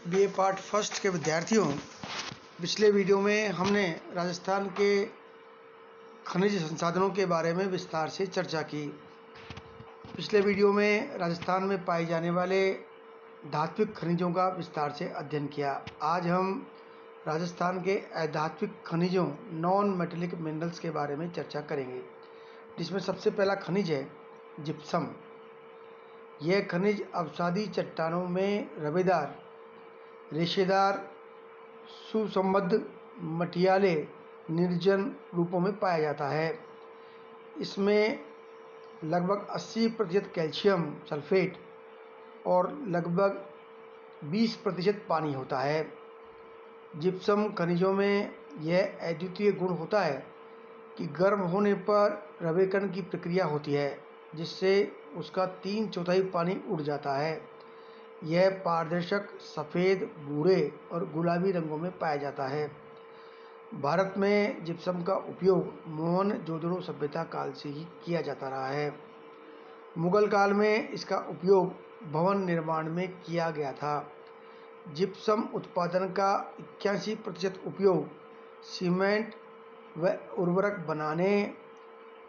BA part first के विद्यार्थियों, पिछले वीडियो में हमने राजस्थान के खनिज संसाधनों के बारे में विस्तार से चर्चा की। पिछले वीडियो में राजस्थान में पाए जाने वाले धात्विक खनिजों का विस्तार से अध्ययन किया। आज हम राजस्थान के अधात्विक खनिजों नॉन मेटेलिक मिनरल्स के बारे में चर्चा करेंगे, जिसमें सबसे पहला खनिज है जिप्सम। यह खनिज अवसादी चट्टानों में रवेदार, रेशेदार, सुसंबद्ध, मटियाले, निर्जन रूपों में पाया जाता है। इसमें लगभग 80% कैल्शियम सल्फेट और लगभग 20% पानी होता है। जिप्सम खनिजों में यह अद्वितीय गुण होता है कि गर्म होने पर रवेकण की प्रक्रिया होती है, जिससे उसका 3/4 पानी उड़ जाता है। यह पारदर्शक, सफ़ेद, भूरे और गुलाबी रंगों में पाया जाता है। भारत में जिप्सम का उपयोग मोहनजोदड़ो सभ्यता काल से ही किया जाता रहा है। मुगल काल में इसका उपयोग भवन निर्माण में किया गया था। जिप्सम उत्पादन का 81% उपयोग सीमेंट व उर्वरक बनाने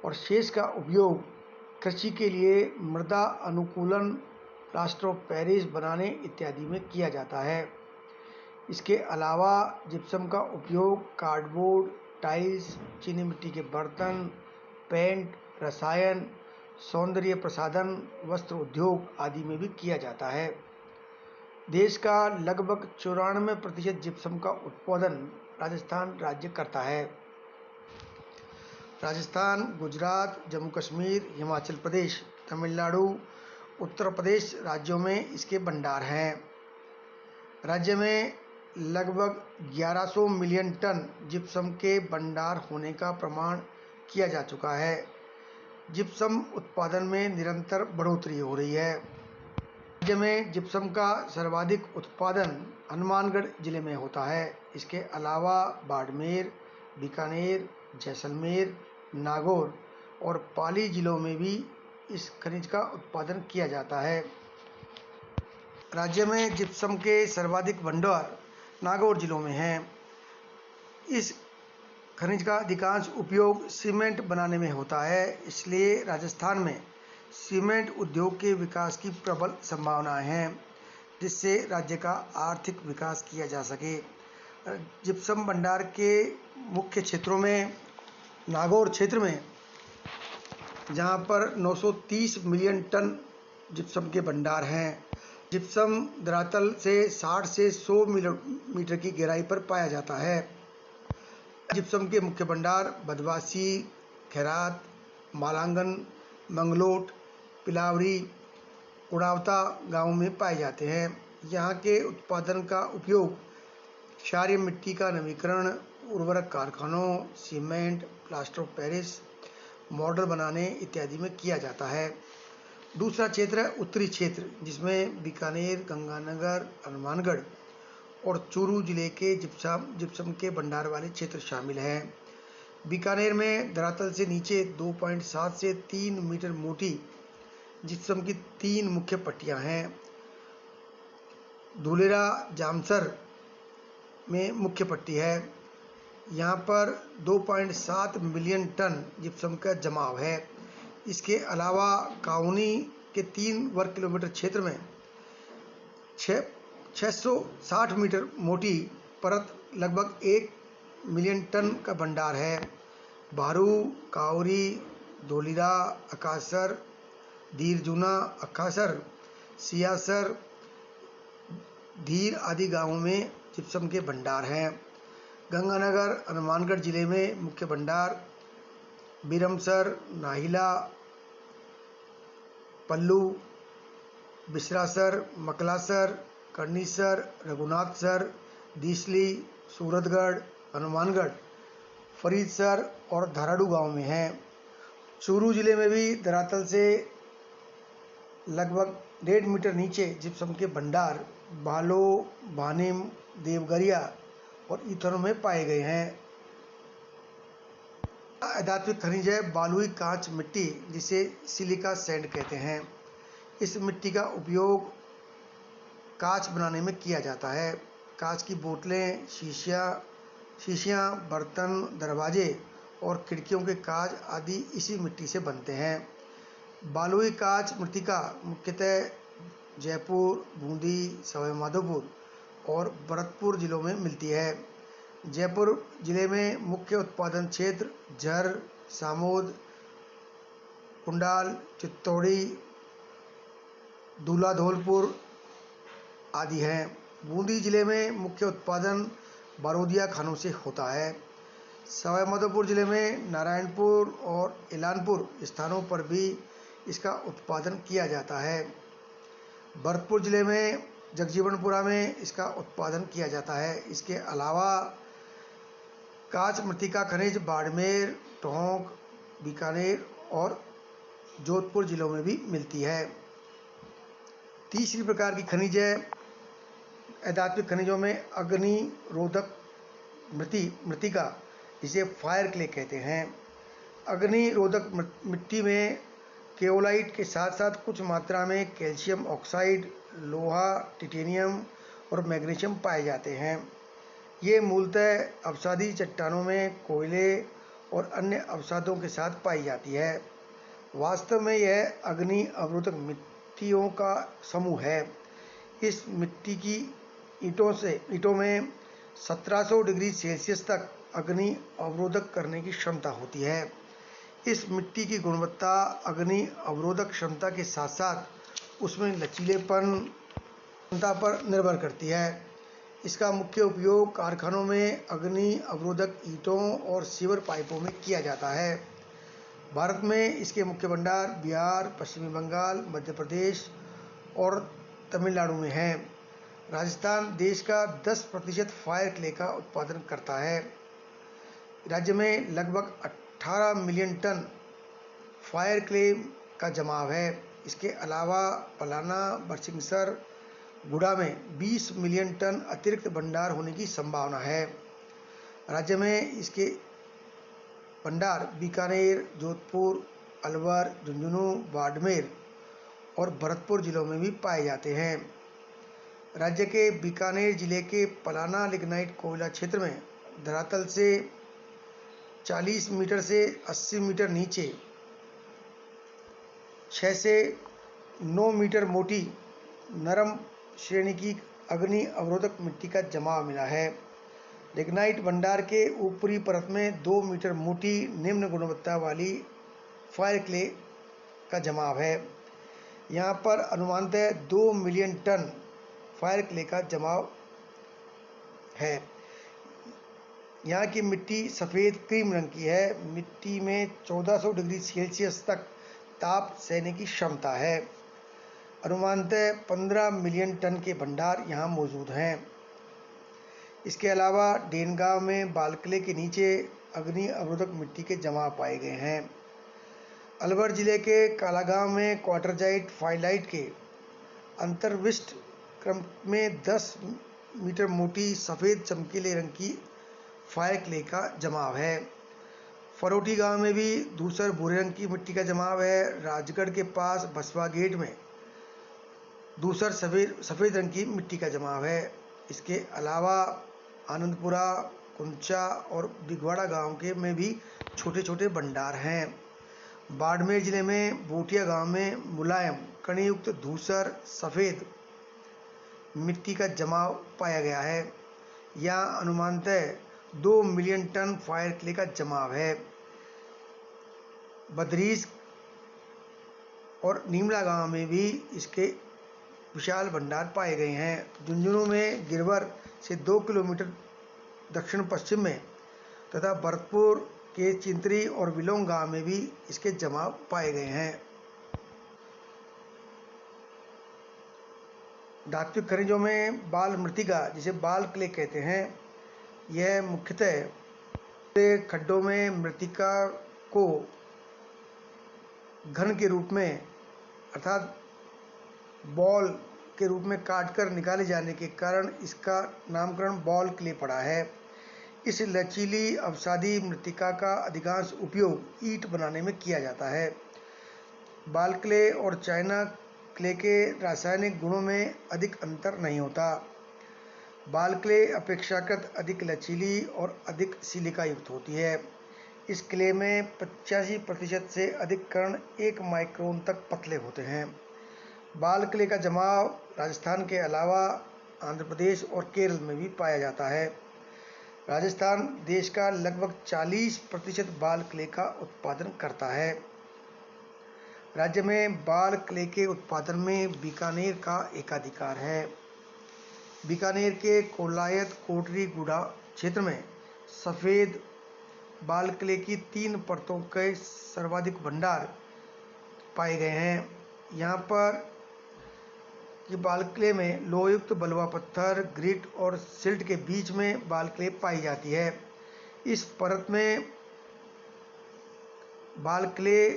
और शेष का उपयोग कृषि के लिए मृदा अनुकूलन, प्लास्टर ऑफ पेरिस बनाने इत्यादि में किया जाता है। इसके अलावा जिप्सम का उपयोग कार्डबोर्ड, टाइल्स, चीनी मिट्टी के बर्तन, पेंट, रसायन, सौंदर्य प्रसाधन, वस्त्र उद्योग आदि में भी किया जाता है। देश का लगभग 94% जिप्सम का उत्पादन राजस्थान राज्य करता है। राजस्थान, गुजरात, जम्मू कश्मीर, हिमाचल प्रदेश, तमिलनाडु, उत्तर प्रदेश राज्यों में इसके भंडार हैं। राज्य में लगभग 1100 मिलियन टन जिप्सम के भंडार होने का प्रमाण किया जा चुका है। जिप्सम उत्पादन में निरंतर बढ़ोतरी हो रही है। राज्य में जिप्सम का सर्वाधिक उत्पादन हनुमानगढ़ जिले में होता है। इसके अलावा बाड़मेर, बीकानेर, जैसलमेर, नागौर और पाली जिलों में भी इस खनिज का उत्पादन किया जाता है। राज्य में जिप्सम के सर्वाधिक भंडार नागौर जिलों में हैं। इस खनिज का अधिकांश उपयोग सीमेंट बनाने में होता है, इसलिए राजस्थान में सीमेंट उद्योग के विकास की प्रबल संभावनाएं हैं, जिससे राज्य का आर्थिक विकास किया जा सके। जिप्सम भंडार के मुख्य क्षेत्रों में नागौर क्षेत्र में, जहां पर 930 मिलियन टन जिप्सम के भंडार हैं। जिप्सम धरातल से 60 से 100 मीटर की गहराई पर पाया जाता है। जिप्सम के मुख्य भंडार बदवासी, खैरात, मालांगन, मंगलोट, पिलावरी, उड़ावता गांवों में पाए जाते हैं। यहाँ के उत्पादन का उपयोग क्षारीय मिट्टी का नवीकरण, उर्वरक कारखानों, cement, plaster of Paris, model बनाने इत्यादि में किया जाता है। दूसरा क्षेत्र है उत्तरी क्षेत्र, जिसमें बीकानेर, गंगानगर, हनुमानगढ़ और चूरू जिले के जिप्सम के भंडार वाले क्षेत्र शामिल हैं। बीकानेर में धरातल से नीचे 2.7 से 3 मीटर मोटी जिप्सम की 3 मुख्य पट्टियां हैं। धुलेरा जामसर में मुख्य पट्टी है। यहाँ पर 2.7 मिलियन टन जिप्सम का जमाव है। इसके अलावा काउनी के 3 वर्ग किलोमीटर क्षेत्र में 660 मीटर मोटी परत लगभग 1 मिलियन टन का भंडार है। भारू, काउरी, धोलिरा, अकासर, धीरजूना, अकासर, सियासर, धीर आदि गांवों में जिप्सम के भंडार हैं। गंगानगर, हनुमानगढ़ जिले में मुख्य भंडार बीरमसर, नाहिला, पल्लू, बिसरासर, मकलासर, कर्नीसर, रघुनाथसर, दीसली, सूरतगढ़, हनुमानगढ़, फरीदसर और धाराडू गांव में है। चूरू जिले में भी धरातल से लगभग 1.5 मीटर नीचे जिप्सम के भंडार बालो, भानिम, देवगरिया और ईथरों में पाए गए हैं। अधात्विक खनिज है बालुई कांच मिट्टी, जिसे सिलिका सैंड कहते हैं। इस मिट्टी का उपयोग कांच बनाने में किया जाता है। कांच की बोतलें, शीशियाँ, बर्तन, दरवाजे और खिड़कियों के कांच आदि इसी मिट्टी से बनते हैं। बालुई कांच मृत्तिका मुख्यतः जयपुर, बूंदी, सवाई माधोपुर और भरतपुर जिलों में मिलती है। जयपुर जिले में मुख्य उत्पादन क्षेत्र झर, सामोद, कुंडाल, चित्तौड़ी, दूल्हा धौलपुर आदि हैं। बूंदी जिले में मुख्य उत्पादन बारोदिया खानों से होता है। सवाई माधोपुर जिले में नारायणपुर और एलानपुर स्थानों पर भी इसका उत्पादन किया जाता है। भरतपुर जिले में जगजीवनपुरा में इसका उत्पादन किया जाता है। इसके अलावा कांच मृत्तिका खनिज बाड़मेर, टोंक, बीकानेर और जोधपुर जिलों में भी मिलती है। तीसरी प्रकार की खनिज है अधात्विक खनिजों में अग्निरोधक मृत्तिका, जिसे फायर क्ले कहते हैं। अग्निरोधक मिट्टी में केओलाइट के साथ साथ कुछ मात्रा में कैल्शियम ऑक्साइड, लोहा, टिटेनियम और मैग्नीशियम पाए जाते हैं। ये मूलतः अवसादी चट्टानों में कोयले और अन्य अवसादों के साथ पाई जाती है। वास्तव में यह अग्नि अवरोधक मिट्टियों का समूह है। इस मिट्टी की ईंटों में 1700 डिग्री सेल्सियस तक अग्नि अवरोधक करने की क्षमता होती है। इस मिट्टी की गुणवत्ता अग्नि अवरोधक क्षमता के साथ साथ उसमें लचीलेपन क्षमता पर निर्भर करती है। इसका मुख्य उपयोग कारखानों में अग्नि अवरोधक ईंटों और सीवर पाइपों में किया जाता है। भारत में इसके मुख्य भंडार बिहार, पश्चिमी बंगाल, मध्य प्रदेश और तमिलनाडु में हैं। राजस्थान देश का 10% फायर क्ले का उत्पादन करता है। राज्य में लगभग 18 मिलियन टन फायर क्ले का जमाव है। इसके अलावा पलाना, बरसिंहसर, गुड़ा में 20 मिलियन टन अतिरिक्त भंडार होने की संभावना है। राज्य में इसके भंडार बीकानेर, जोधपुर, अलवर, झुंझुनू, बाड़मेर और भरतपुर जिलों में भी पाए जाते हैं। राज्य के बीकानेर जिले के पलाना लिग्नाइट कोयला क्षेत्र में धरातल से 40 मीटर से 80 मीटर नीचे 6 से 9 मीटर मोटी नरम श्रेणी की अग्नि अवरोधक मिट्टी का जमाव मिला है। लिग्नाइट भंडार के ऊपरी परत में 2 मीटर मोटी निम्न गुणवत्ता वाली फायर क्ले का जमाव है। यहाँ पर अनुमानतः 2 मिलियन टन फायर क्ले का जमाव है। यहाँ की मिट्टी सफ़ेद क्रीम रंग की है। मिट्टी में 1400 डिग्री सेल्सियस तक ताप सहने की क्षमता है। अनुमानतः 15 मिलियन टन के भंडार यहाँ मौजूद हैं। इसके अलावा डेनगांव में बालकले के नीचे अग्नि अवरोधक मिट्टी के जमाव पाए गए हैं। अलवर जिले के कालागांव में क्वार्टरजाइट फाइलाइट के अंतर्विष्ट क्रम में 10 मीटर मोटी सफ़ेद चमकीले रंग की फायर क्ले का जमाव है। फरोटी गांव में भी धूसर भूरे रंग की मिट्टी का जमाव है। राजगढ़ के पास बसवा गेट में धूसर सफ़ेद रंग की मिट्टी का जमाव है। इसके अलावा आनंदपुरा, कुंचा और दिगवाड़ा गांव के में भी छोटे छोटे भंडार हैं। बाड़मेर जिले में बोटिया गांव में मुलायम कणीयुक्त धूसर सफ़ेद मिट्टी का जमाव पाया गया है। यहाँ अनुमानतः 2 मिलियन टन फायर क्ले का जमाव है। बदरीस और नीमला गांव में भी इसके विशाल भंडार पाए गए हैं। झुंझुनू में गिरवर से 2 किलोमीटर दक्षिण पश्चिम में तथा भरतपुर के चिंतरी और विलोंग गांव में भी इसके जमाव पाए गए हैं। धात्विक खनिजों में बाल मृत्तिका, जिसे बाल क्ले कहते हैं, यह मुख्यतः खड्डों में मृत्तिका को घन के रूप में अर्थात बॉल के रूप में काटकर निकाले जाने के कारण इसका नामकरण बॉल क्ले पड़ा है। इस लचीली अवसादी मृत्तिका का अधिकांश उपयोग ईंट बनाने में किया जाता है। बाल क्ले और चाइना क्ले के रासायनिक गुणों में अधिक अंतर नहीं होता। बाल क्ले अपेक्षाकृत अधिक लचीली और अधिक सिलिका युक्त होती है। इस क्ले में 85% से अधिक कण 1 माइक्रोन तक पतले होते हैं। बाल क्ले का जमाव राजस्थान के अलावा आंध्र प्रदेश और केरल में भी पाया जाता है। राजस्थान देश का लगभग 40% बाल क्ले का उत्पादन करता है। राज्य में बाल क्ले के उत्पादन में बीकानेर का एकाधिकार है। बीकानेर के कोलायत कोटरी गुड़ा क्षेत्र में सफ़ेद बाल क्ले की 3 परतों के सर्वाधिक भंडार पाए गए हैं। यहाँ पर कि बाल क्ले में लोहयुक्त बलुआ पत्थर, ग्रिट और सिल्ट के बीच में बाल क्ले पाई जाती है। इस परत में बाल क्ले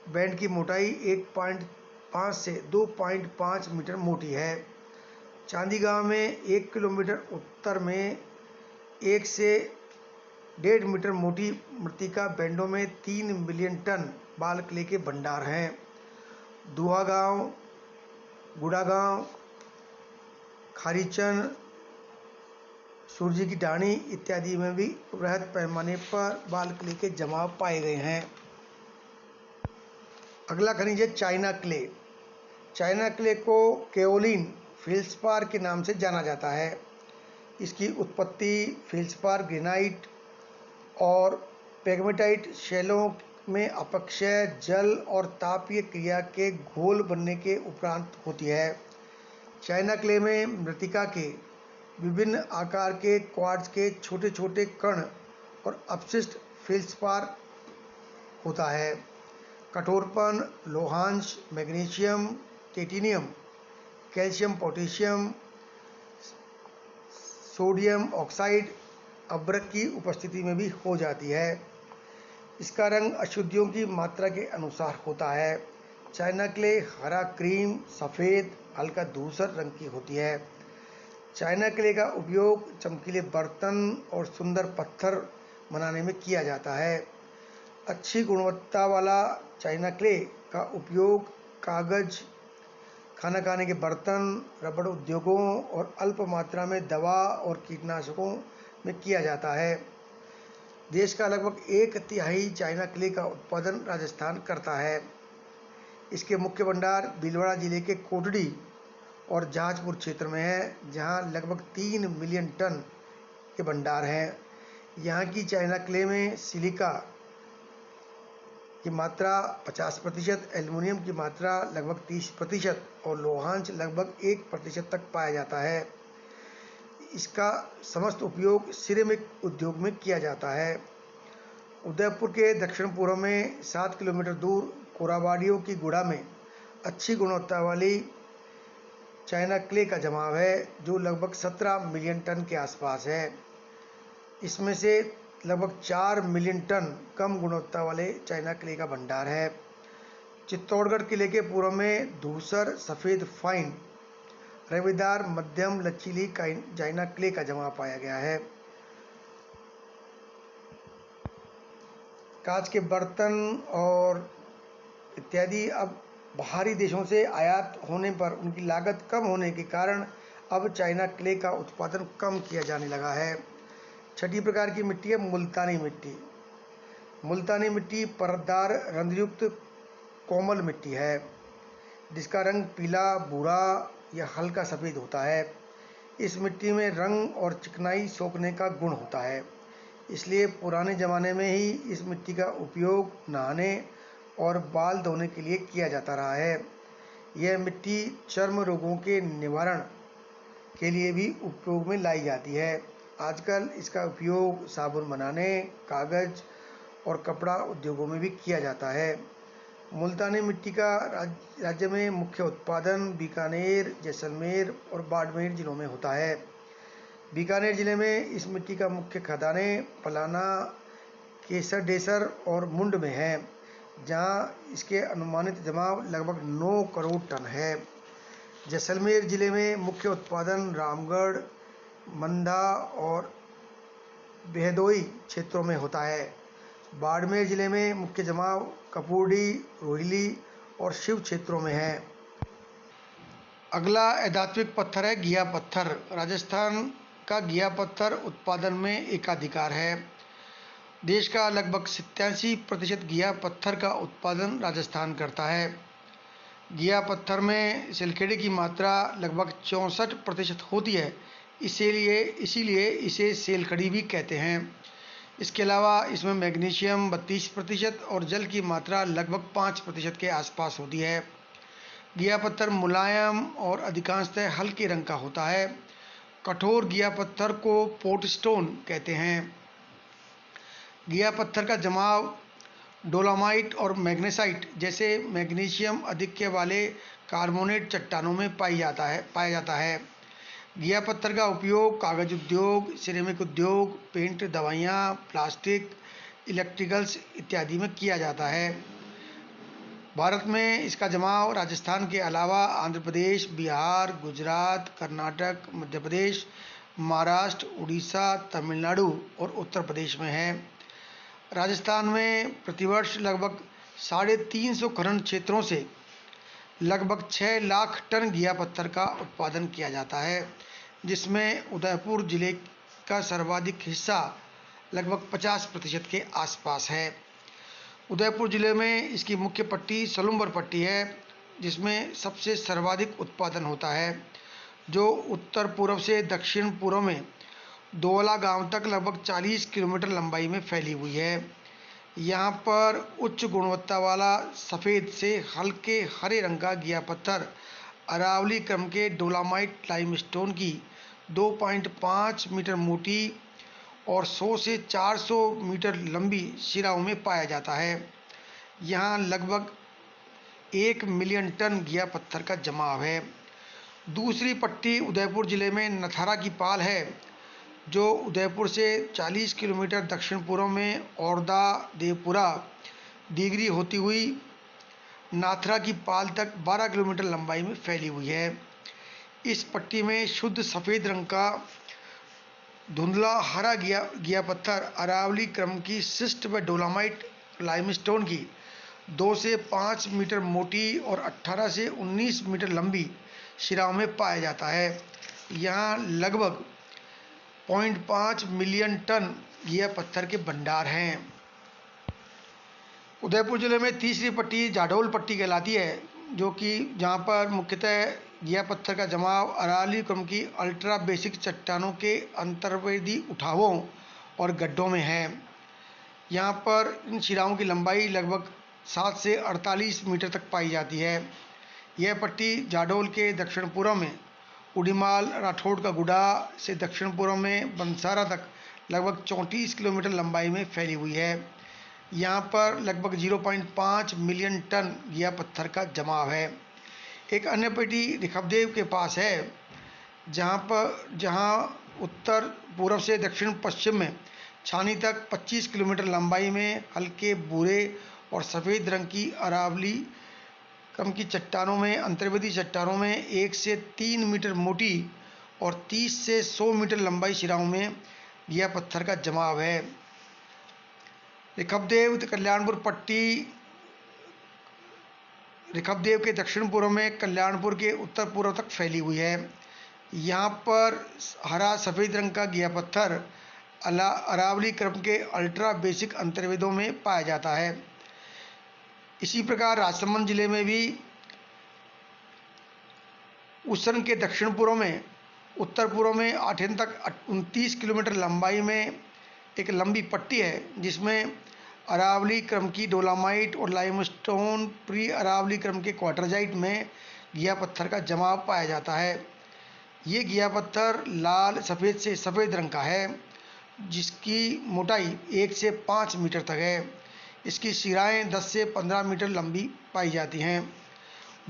बैंड की मोटाई 1.5 से 2.5 मीटर मोटी है। चांदी गांव में 1 किलोमीटर उत्तर में 1 से 1.5 मीटर मोटी मृत्तिका बैंडों में 3 मिलियन टन बाल क्ले के भंडार हैं। दुहा गांव, गुड़ा गांव, खारीचन, सूरजी की ढाणी इत्यादि में भी बृहद पैमाने पर बाल क्ले के जमाव पाए गए हैं। अगला खनिज है चाइना क्ले। चाइना क्ले को केओलिन फेल्सपार के नाम से जाना जाता है। इसकी उत्पत्ति फेल्सपार ग्रेनाइट और पेगमेटाइट शैलों में अपक्षय, जल और तापीय क्रिया के घोल बनने के उपरांत होती है। चाइना क्ले में मृत्तिका के विभिन्न आकार के क्वार्ट्ज के छोटे छोटे कण और अपशिष्ट फेल्सपार होता है। कठोरपन, लोहांश, magnesium, titanium, calcium, potassium, sodium oxide, अभ्रक की उपस्थिति में भी हो जाती है। इसका रंग अशुद्धियों की मात्रा के अनुसार होता है। चाइना क्ले हरा, क्रीम, सफ़ेद, हल्का धूसर रंग की होती है। चाइना क्ले का उपयोग चमकीले बर्तन और सुंदर पत्थर बनाने में किया जाता है। अच्छी गुणवत्ता वाला चाइना क्ले का उपयोग कागज, खाना खाने के बर्तन, रबड़ उद्योगों और अल्प मात्रा में दवा और कीटनाशकों में किया जाता है। देश का लगभग 1/3 चाइना क्ले का उत्पादन राजस्थान करता है। इसके मुख्य भंडार भीलवाड़ा जिले के कोटड़ी और जहाजपुर क्षेत्र में है, जहां लगभग 3 मिलियन टन के भंडार हैं। यहाँ की चाइना क्ले में सिलिका की मात्रा 50%, एल्युमिनियम की मात्रा लगभग 30% और लोहांश लगभग 1% तक पाया जाता है। इसका समस्त उपयोग सिरेमिक उद्योग में किया जाता है। उदयपुर के दक्षिण पूर्व में 7 किलोमीटर दूर कोराबाड़ियों की गुड़ा में अच्छी गुणवत्ता वाली चाइना क्ले का जमाव है, जो लगभग 17 मिलियन टन के आसपास है। इसमें से लगभग 4 मिलियन टन कम गुणवत्ता वाले चाइना क्ले का भंडार है। चित्तौड़गढ़ किले के पूर्व में धूसर, सफ़ेद, फाइन, रवेदार, मध्यम लचीली चाइना क्ले का जमाव पाया गया है। कांच के बर्तन और इत्यादि अब बाहरी देशों से आयात होने पर उनकी लागत कम होने के कारण अब चाइना क्ले का उत्पादन कम किया जाने लगा है। छठी प्रकार की मिट्टी है मुल्तानी मिट्टी। मुल्तानी मिट्टी परतदार, रंध्रयुक्त, कोमल मिट्टी है, जिसका रंग पीला, भूरा या हल्का सफ़ेद होता है। इस मिट्टी में रंग और चिकनाई सोखने का गुण होता है, इसलिए पुराने ज़माने में ही इस मिट्टी का उपयोग नहाने और बाल धोने के लिए किया जाता रहा है। यह मिट्टी चर्म रोगों के निवारण के लिए भी उपयोग में लाई जाती है। आजकल इसका उपयोग साबुन बनाने, कागज़ और कपड़ा उद्योगों में भी किया जाता है। मुल्तानी मिट्टी का राज्य में मुख्य उत्पादन बीकानेर, जैसलमेर और बाड़मेर जिलों में होता है। बीकानेर जिले में इस मिट्टी का मुख्य खदानें पलाना, केसरडेसर और मुंड में हैं, जहां इसके अनुमानित जमाव लगभग 9 करोड़ टन है। जैसलमेर जिले में मुख्य उत्पादन रामगढ़, मंदा और बेहदोई क्षेत्रों में होता है। बाड़मेर जिले में मुख्य जमाव कपूरडी, रोहिली और शिव क्षेत्रों में है। अगला अधात्विक पत्थर है घिया पत्थर। राजस्थान का घिया पत्थर उत्पादन में एकाधिकार है। देश का लगभग 87% घिया पत्थर का उत्पादन राजस्थान करता है। घिया पत्थर में सिलिकेट की मात्रा लगभग 64% होती है, इसीलिए इसे सेलखड़ी भी कहते हैं। इसके अलावा इसमें मैग्नीशियम 32% और जल की मात्रा लगभग 5% के आसपास होती है। घिया पत्थर मुलायम और अधिकांशतः हल्के रंग का होता है। कठोर घिया पत्थर को पोर्ट स्टोन कहते हैं। घिया पत्थर का जमाव डोलामाइट और मैग्नेसाइट जैसे मैग्नीशियम अधिक्य वाले कार्बोनेट चट्टानों में पाया जाता है। घिया पत्थर का उपयोग कागज उद्योग, सिरेमिक उद्योग, पेंट, दवाइयाँ, प्लास्टिक, इलेक्ट्रिकल्स इत्यादि में किया जाता है। भारत में इसका जमाव राजस्थान के अलावा आंध्र प्रदेश, बिहार, गुजरात, कर्नाटक, मध्य प्रदेश, महाराष्ट्र, उड़ीसा, तमिलनाडु और उत्तर प्रदेश में है। राजस्थान में प्रतिवर्ष लगभग 350 खनन क्षेत्रों से लगभग 6 लाख टन घिया पत्थर का उत्पादन किया जाता है, जिसमें उदयपुर जिले का सर्वाधिक हिस्सा लगभग 50% के आसपास है। उदयपुर जिले में इसकी मुख्य पट्टी सलुम्बर पट्टी है, जिसमें सबसे सर्वाधिक उत्पादन होता है, जो उत्तर पूर्व से दक्षिण पूर्व में दोला गांव तक लगभग 40 किलोमीटर लंबाई में फैली हुई है। यहाँ पर उच्च गुणवत्ता वाला सफ़ेद से हल्के हरे रंग का घिया पत्थर अरावली क्रम के डोलामाइट लाइमस्टोन की 2.5 मीटर मोटी और 100 से 400 मीटर लंबी शिराओं में पाया जाता है। यहाँ लगभग 1 मिलियन टन घिया पत्थर का जमाव है। दूसरी पट्टी उदयपुर जिले में नथारा की पाल है, जो उदयपुर से 40 किलोमीटर दक्षिण पूर्व में औरदा, देवपुरा, दीगरी होती हुई नाथरा की पाल तक 12 किलोमीटर लंबाई में फैली हुई है। इस पट्टी में शुद्ध सफ़ेद रंग का धुंधला हरा घिया पत्थर अरावली क्रम की शिस्ट व डोलामाइट लाइमस्टोन की 2 से 5 मीटर मोटी और 18 से 19 मीटर लंबी शिराओं में पाया जाता है। यहाँ लगभग 0.5 मिलियन टन घिया पत्थर के भंडार हैं। उदयपुर जिले में तीसरी पट्टी जाडोल पट्टी कहलाती है, जो कि जहाँ पर मुख्यतः घिया पत्थर का जमाव अरावली क्रम की अल्ट्रा बेसिक चट्टानों के अंतर्वेदी उठावों और गड्ढों में है। यहाँ पर इन शिराओं की लंबाई लगभग 7 से 48 मीटर तक पाई जाती है। यह पट्टी जाडोल के दक्षिण पूर्व में उड़ीमाल, राठौड़ का गुडा से दक्षिण पूर्व में बंसारा तक लगभग 34 किलोमीटर लंबाई में फैली हुई है। यहाँ पर लगभग 0.5 मिलियन टन घिया पत्थर का जमाव है। एक अन्य पट्टी ऋषभदेव के पास है, जहाँ उत्तर पूर्व से दक्षिण पश्चिम में छानी तक 25 किलोमीटर लंबाई में हल्के भूरे और सफ़ेद रंग की अरावली क्रम की चट्टानों में अंतर्वेदी चट्टानों में 1 से 3 मीटर मोटी और 30 से 100 मीटर लंबाई शिराओं में घिया पत्थर का जमाव है। ऋषभदेव कल्याणपुर पट्टी ऋषभदेव के दक्षिण पूर्व में कल्याणपुर के उत्तर पूर्व तक फैली हुई है। यहाँ पर हरा सफ़ेद रंग का घिया पत्थर अरावली क्रम के अल्ट्रा बेसिक अंतर्वेदों में पाया जाता है। इसी प्रकार राजसमंद जिले में भी उसन के दक्षिण पूर्व में उत्तर पूर्व में आठेन तक 29 किलोमीटर लंबाई में एक लंबी पट्टी है, जिसमें अरावली क्रम की डोलामाइट और लाइमस्टोन प्री अरावली क्रम के क्वार्टरजाइट में घिया पत्थर का जमाव पाया जाता है। ये घिया पत्थर लाल सफ़ेद से सफ़ेद रंग का है, जिसकी मोटाई 1 से 5 मीटर तक है। इसकी शिराएं 10 से 15 मीटर लंबी पाई जाती हैं।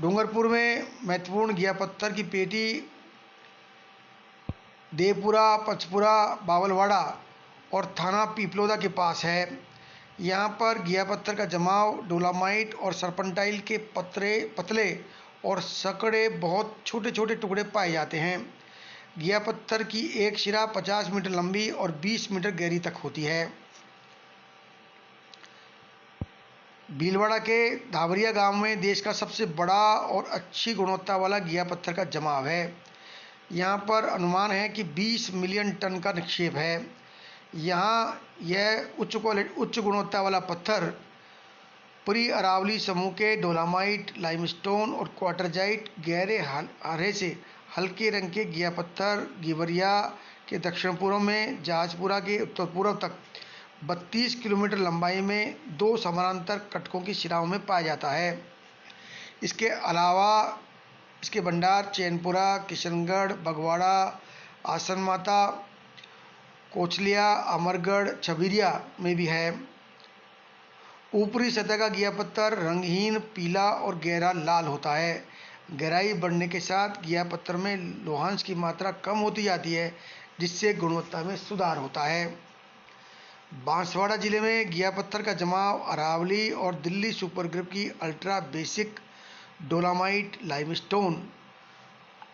डूंगरपुर में महत्वपूर्ण घिया पत्थर की पेटी देवपुरा, पचपुरा, बावलवाड़ा और थाना पीपलोदा के पास है। यहाँ पर घिया पत्थर का जमाव डोलामाइट और सरपंटाइल के पतले और सकड़े बहुत छोटे छोटे टुकड़े पाए जाते हैं। घिया पत्थर की एक शिरा 50 मीटर लंबी और 20 मीटर गहरी तक होती है। भीलवाड़ा के धावरिया गांव में देश का सबसे बड़ा और अच्छी गुणवत्ता वाला घिया पत्थर का जमाव है। यहाँ पर अनुमान है कि 20 मिलियन टन का निक्षेप है। यहाँ यह उच्च गुणवत्ता वाला पत्थर पूरी अरावली समूह के डोलामाइट, लाइमस्टोन और क्वार्टरजाइट, गहरे हरे से हल्के रंग के घिया पत्थर गिबरिया के दक्षिण पूर्व में जहाजपुरा के उत्तर पूर्व तक 32 किलोमीटर लंबाई में 2 समानांतर कटकों की शिराओं में पाया जाता है। इसके अलावा इसके भंडार चैनपुरा, किशनगढ़, बगवाड़ा, आसन माता, कोचलिया, अमरगढ़, छबीरिया में भी है। ऊपरी सतह का घिया पत्थर रंगहीन पीला और गहरा लाल होता है। गहराई बढ़ने के साथ घिया पत्थर में लोहांश की मात्रा कम होती जाती है, जिससे गुणवत्ता में सुधार होता है। बांसवाड़ा जिले में घिया पत्थर का जमाव अरावली और दिल्ली सुपर ग्रुप की ultra basic dolomite, limestone,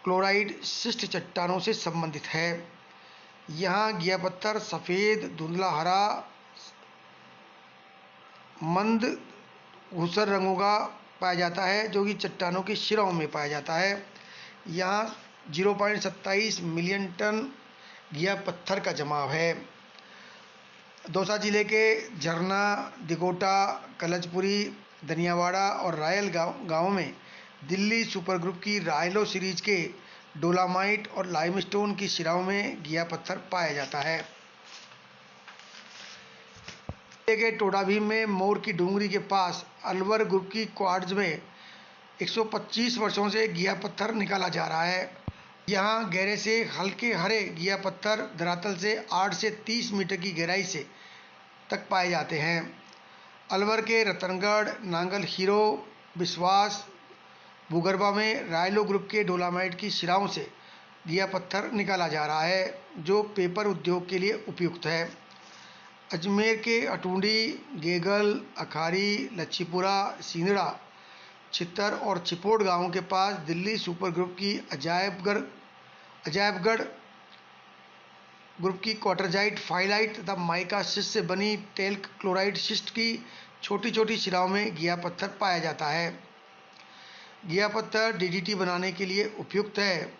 chloride शिस्ट चट्टानों से संबंधित है। यहाँ घिया पत्थर सफ़ेद, धुंधला हरा, मंद धूसर रंगों का पाया जाता है, जो कि चट्टानों की शिराओं में पाया जाता है। यहाँ 0.27 मिलियन टन घिया पत्थर का जमाव है। दौसा जिले के झरना, दिगोटा, कलचपुरी, दनियावाड़ा और रायल गाँव में दिल्ली सुपर ग्रुप की रायलो सीरीज के डोलामाइट और लाइमस्टोन की शिराओं में घिया पत्थर पाया जाता है। के टोडा भीम में मोर की डूंगरी के पास अलवर ग्रुप की क्वार्ट्ज में 125 वर्षों से घिया पत्थर निकाला जा रहा है। यहाँ गहरे से हल्के हरे घिया पत्थर धरातल से 8 से 30 मीटर की गहराई से तक पाए जाते हैं। अलवर के रतनगढ़, नांगल हीरो, विश्वास, भूगर्भा में रायलो ग्रुप के डोलामाइट की शिराओं से घिया पत्थर निकाला जा रहा है, जो पेपर उद्योग के लिए उपयुक्त है। अजमेर के अटूंडी, गेगल, अखारी, लच्छीपुरा, सींदड़ा, छित्तर और चिपोड़ गांवों के पास दिल्ली सुपर ग्रुप की अजायबगढ़ ग्रुप की क्वार्टरजाइट, फाइलाइट तथा माइका शिस्ट से बनी टेल्क क्लोराइड शिस्ट की छोटी छोटी शिराओं में घिया पत्थर पाया जाता है। घिया पत्थर डीडीटी बनाने के लिए उपयुक्त है।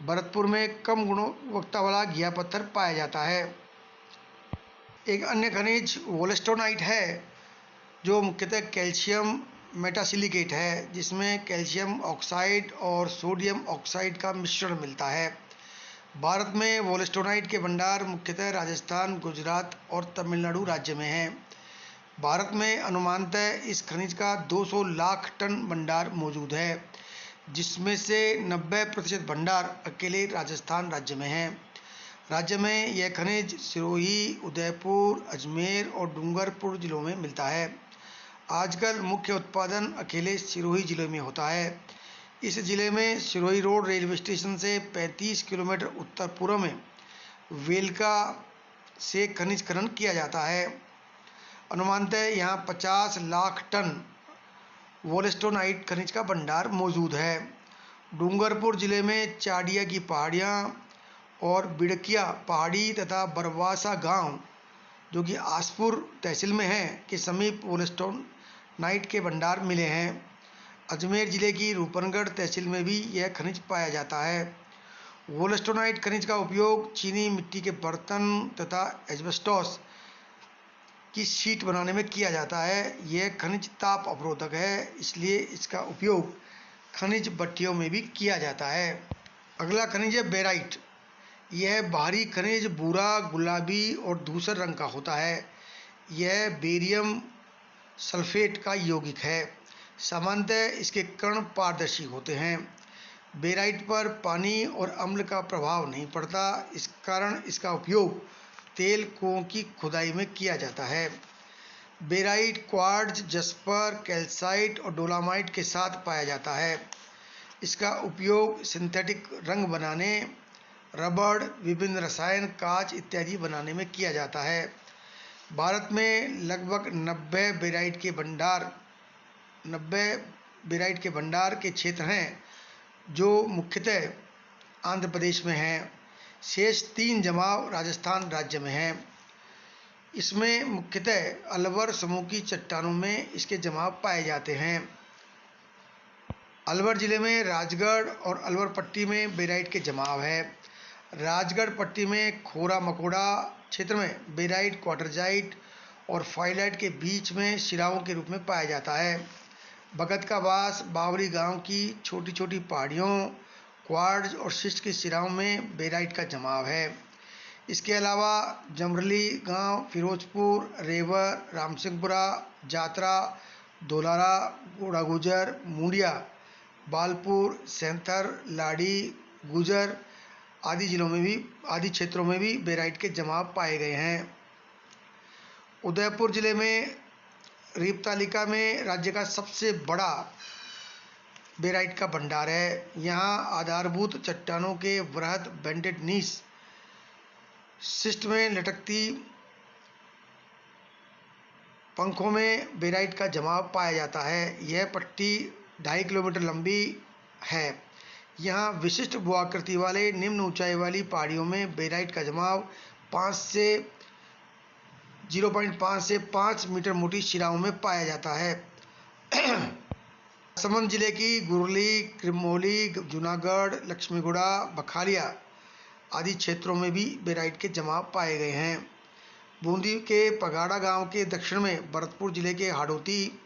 भरतपुर में कम गुणवत्ता वाला घिया पत्थर पाया जाता है। एक अन्य खनिज वोलेस्टोनाइट है, जो मुख्यतः कैल्शियम मेटासिलिकेट है, जिसमें कैल्शियम ऑक्साइड और सोडियम ऑक्साइड का मिश्रण मिलता है। भारत में वोलेस्टोनाइट के भंडार मुख्यतः राजस्थान, गुजरात और तमिलनाडु राज्य में हैं। भारत में अनुमानतः इस खनिज का 200 लाख टन भंडार मौजूद है, जिसमें से 90% भंडार अकेले राजस्थान राज्य में है। राज्य में यह खनिज सिरोही, उदयपुर, अजमेर और डूंगरपुर जिलों में मिलता है। आजकल मुख्य उत्पादन अकेले सिरोही जिले में होता है। इस जिले में सिरोही रोड रेलवे स्टेशन से 35 किलोमीटर उत्तर पूर्व में वेलका से खनिज खनन किया जाता है। अनुमानतः यहाँ 50 लाख टन वोलेस्टोनाइट खनिज का भंडार मौजूद है। डूंगरपुर जिले में चाडिया की पहाड़ियाँ और बिड़किया पहाड़ी तथा बरवासा गांव, जो कि आसपुर तहसील में है, के समीप वोलेस्टोनाइट के भंडार मिले हैं। अजमेर जिले की रूपनगढ़ तहसील में भी यह खनिज पाया जाता है। वोलेस्टोनाइट खनिज का उपयोग चीनी मिट्टी के बर्तन तथा एस्बेस्टॉस की शीट बनाने में किया जाता है। यह खनिज ताप अवरोधक है, इसलिए इसका उपयोग खनिज भट्टियों में भी किया जाता है। अगला खनिज है बेराइट। यह बाहरी खनिज भूरा, गुलाबी और धूसर रंग का होता है। यह बेरियम सल्फेट का यौगिक है। सामान्यतः इसके कण पारदर्शी होते हैं। बेराइट पर पानी और अम्ल का प्रभाव नहीं पड़ता, इस कारण इसका उपयोग तेल कुओं की खुदाई में किया जाता है। बेराइट क्वार्ट्ज, जस्पर, कैल्साइट और डोलामाइट के साथ पाया जाता है। इसका उपयोग सिंथेटिक रंग बनाने, रबड़, विभिन्न रसायन, कांच इत्यादि बनाने में किया जाता है। भारत में लगभग 90 बेराइट के भंडार के क्षेत्र हैं, जो मुख्यतः आंध्र प्रदेश में हैं। शेष 3 जमाव राजस्थान राज्य में हैं। इसमें मुख्यतः अलवर समूह की चट्टानों में इसके जमाव पाए जाते हैं। अलवर जिले में राजगढ़ और अलवर पट्टी में बेराइट के जमाव है। राजगढ़ पट्टी में खोरा मकोड़ा क्षेत्र में बेराइट क्वार्टरजाइट और फाइलाइट के बीच में शिराओं के रूप में पाया जाता है। भगत का वास बावरी गांव की छोटी छोटी पहाड़ियों, क्वार्ट्ज और शिस्ट की शिराओं में बेराइट का जमाव है। इसके अलावा जमरली गांव, फिरोजपुर, रेवर, रामसिंहपुरा, जात्रा, दोलारा, गोड़ा गुजर, मुंडिया, बालपुर, सेंथर, लाड़ी, गुजर आदि क्षेत्रों में भी बेराइट के जमाव पाए गए हैं। उदयपुर जिले में रीपतालिका में राज्य का सबसे बड़ा बेराइट का भंडार है। यहाँ आधारभूत चट्टानों के वृहद बेंडेड नीस शिस्ट में लटकती पंखों में बेराइट का जमाव पाया जाता है। यह पट्टी 2.5 किलोमीटर लंबी है। यहाँ विशिष्ट भूआकृति वाले निम्न ऊंचाई वाली पहाड़ियों में बेराइट का जमाव 0.5 से 5 मीटर मोटी शिराओं में पाया जाता है। राजसमंद जिले की गुरली, क्रिमौली, जूनागढ़, लक्ष्मीगुड़ा, बखालिया आदि क्षेत्रों में भी बेराइट के जमाव पाए गए हैं। बूंदी के पगाड़ा गांव के दक्षिण में, भरतपुर जिले के हाड़ौती,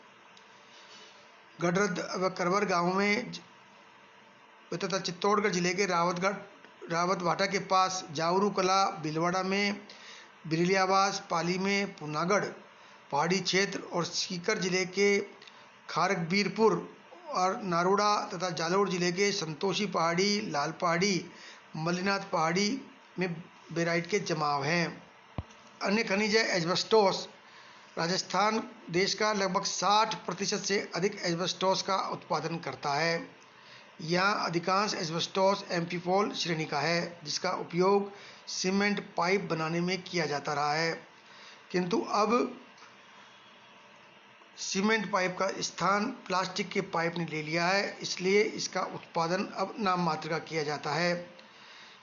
गडरद व करवर गांव में तथा चित्तौड़गढ़ जिले के रावतभाटा के पास, जावरू कला, भीलवाड़ा में, बिरलियावास, पाली में, पूनागढ़ पहाड़ी क्षेत्र और सीकर जिले के खारकबीरपुर और नारोड़ा तथा जालोर जिले के संतोषी पहाड़ी, लाल पहाड़ी, मल्लीनाथ पहाड़ी में बेराइट के जमाव हैं। अन्य खनिज है एस्बेस्टोस। राजस्थान देश का लगभग 60% से अधिक एस्बेस्टोस का उत्पादन करता है। यहाँ अधिकांश एस्बेस्टोस एम्फीफॉल श्रेणी का है, जिसका उपयोग सीमेंट पाइप बनाने में किया जाता रहा है, किंतु अब सीमेंट पाइप का स्थान प्लास्टिक के पाइप ने ले लिया है, इसलिए इसका उत्पादन अब नाम मात्र का किया जाता है।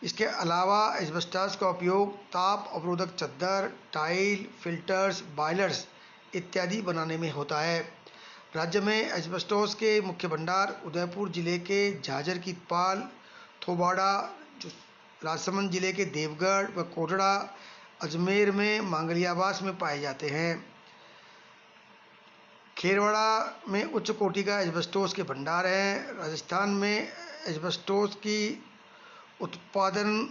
इसके अलावा एस्बेस्टॉस का उपयोग ताप अवरोधक चद्दर, टाइल, फिल्टर्स, बॉयलर्स इत्यादि बनाने में होता है। राज्य में एस्बेस्टॉस के मुख्य भंडार उदयपुर जिले के झाझर की पाल, थोबाड़ा, राजसमंद जिले के देवगढ़ व कोटड़ा, अजमेर में मांगलियावास में पाए जाते हैं। खेरवाड़ा में उच्च कोटि का एस्बेस्टोस के भंडार हैं। राजस्थान में एस्बेस्टोस की उत्पादन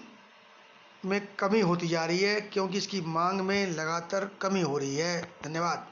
में कमी होती जा रही है, क्योंकि इसकी मांग में लगातार कमी हो रही है। धन्यवाद।